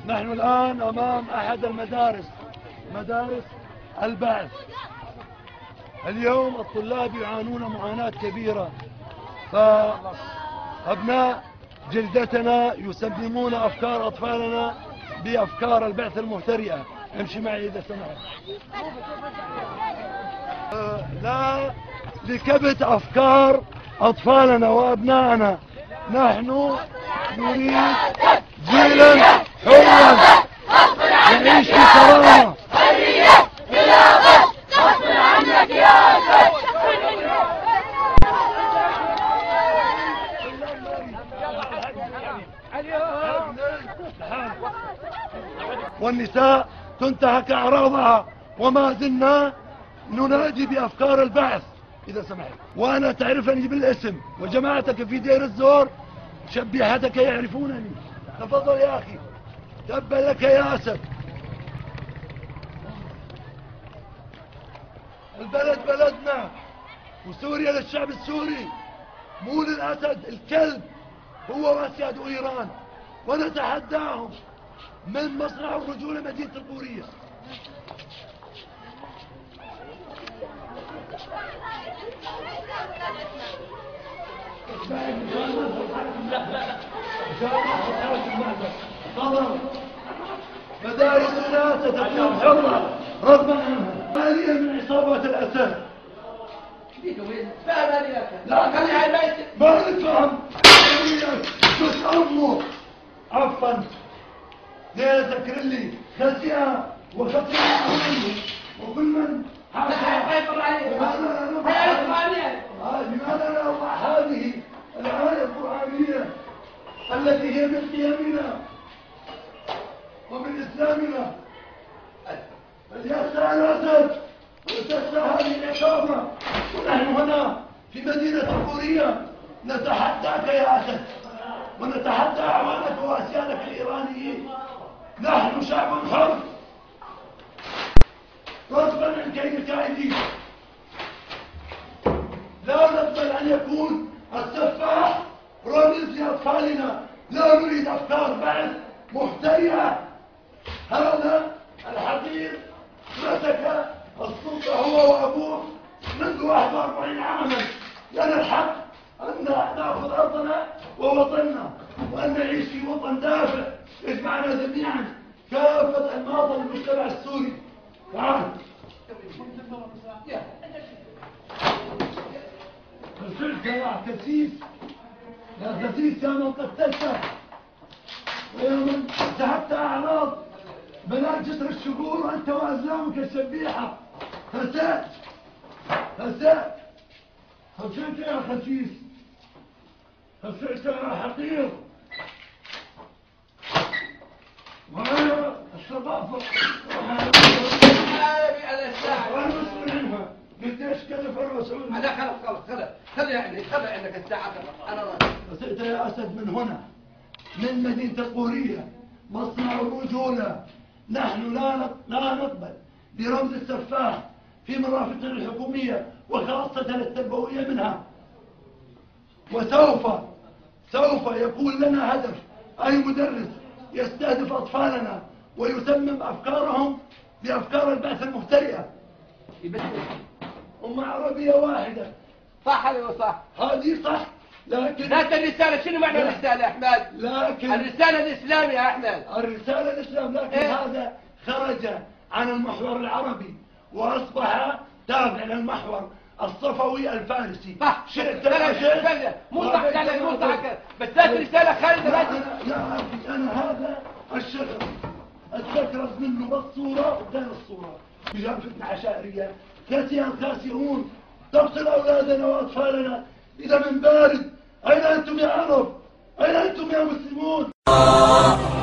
نحن الآن أمام أحد المدارس، مدارس البعث. اليوم الطلاب يعانون معاناة كبيرة، فأبناء جلدتنا يسممون أفكار أطفالنا بأفكار البعث المهترئة. امشي معي إذا سمحت. لا لكبت أفكار أطفالنا وأبنائنا. نحن نريد جيلا حرا يعيش في كرامة. حرية بلا غش، غصب عنك يا أسد. والنساء تنتهك أعراضها، وما زلنا ننادي بأفكار البعث إذا سمحت. وأنا تعرفني بالاسم، وجماعتك في دير الزور شبيحتك يعرفونني. تفضل يا أخي، تبا لك يا أسد. البلد بلدنا، وسوريا للشعب السوري، مو للأسد الكلب هو وأسياد إيران. ونتحداهم من مصنع الرجولة مدينة القورية. مدارسنا ستكون حرة رغم عنها، خالية من عصابات الأسد. لا ما نفهم بس أمه. عفوا ليه ذكر لي خسئة وخطيئة وكل من لماذا لا نضع هذه الآية القرآنية التي هي من قيمنا ومن إسلامنا؟ فليخشى الأسد وتخشى هذه العصابة. ونحن هنا في مدينة القورية نتحداك يا أسد، ونتحدى أعوانك وأسيادك الإيرانيين. نحن شعب حر غصبا عن كيد كائدين. لا نقبل أن يكون السفاح رمز لأطفالنا. لا نريد أفكار بعث محترئة. هذا الحقير مسك السلطة هو وأبوه منذ 41 عاما. لنا الحق أن نأخذ أرضنا ووطننا، وأن نعيش في وطن دافع يجمعنا جميعا كافة أنماط المجتمع السوري. تعال. قتلت يا كسيس، يا كسيس، يا من قتلته ويا من سحبت أعراض بنات جسر الشقور وأنت وأزلامك الشبيحة. خسأت خسأت خسأت يا خسيس، خسأت يا حقير. وأنا الثقافة وأنا مسؤول عنها. قديش كلف الرسول؟ هذا خلص خلي عندك الساعة. أنا راضي. خسأت يا أسد من هنا، من مدينة القورية، مصنع الرجولة. نحن لا نقبل برمز السفاح في مرافقنا الحكومية وخاصة التربوية منها. سوف يكون لنا هدف. أي مدرس يستهدف أطفالنا ويسمم أفكارهم بأفكار البعث المهترئة. أمة عربية واحدة. صح هذا صح. هذه صح، لكن الرسالة شنو معنى الرسالة يا أحمد؟ لكن الرسالة الإسلام يا أحمد. الرسالة الإسلام، لكن هذا خرج عن المحور العربي وأصبح تابع للمحور الصفوي الفارسي. شئت لا شئت مو صح كلامك، مو صح بس هذه رسالة خارجة. يا أخي أنا هذا الشخص أتذكر منه بالصورة وغير الصورة بجانفتنا عشائرية. خاسئون تقتل أولادنا وأطفالنا إذا من بارد. أين أنتم يا عرب؟ أين أنتم يا مسلمون؟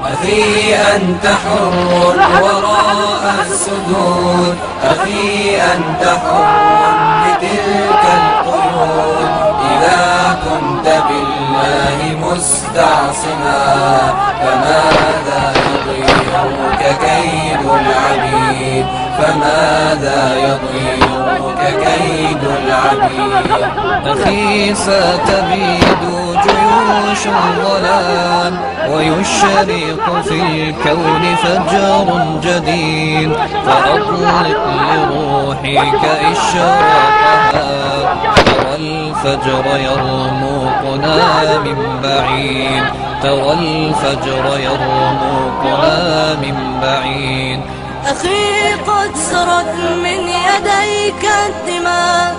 أخي أنت حر وراء السدود، أخي أنت حر بتلك القيود. إذا كنت بالله مستعصما فماذا يضيرك كيد العبيد؟ فماذا يضيرك كيد العبيد. أخي ستبيد جيوش الظلام ويشرق في الكون فجر جديد، فأطلق لروحك إشراقها، ترى الفجر يرمقنا من بعيد، ترى الفجر يرمقنا من بعيد. أخي قد سرت من يديك الدماء،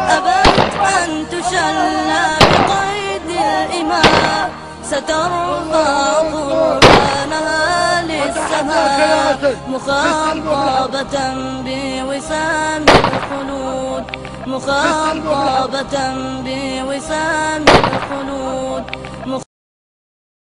أبت أن تشلى بقيد الإماء، سترفع قربانها للسماء مخاطبة بوسام الخلود، مخاطبة بوسام الخلود.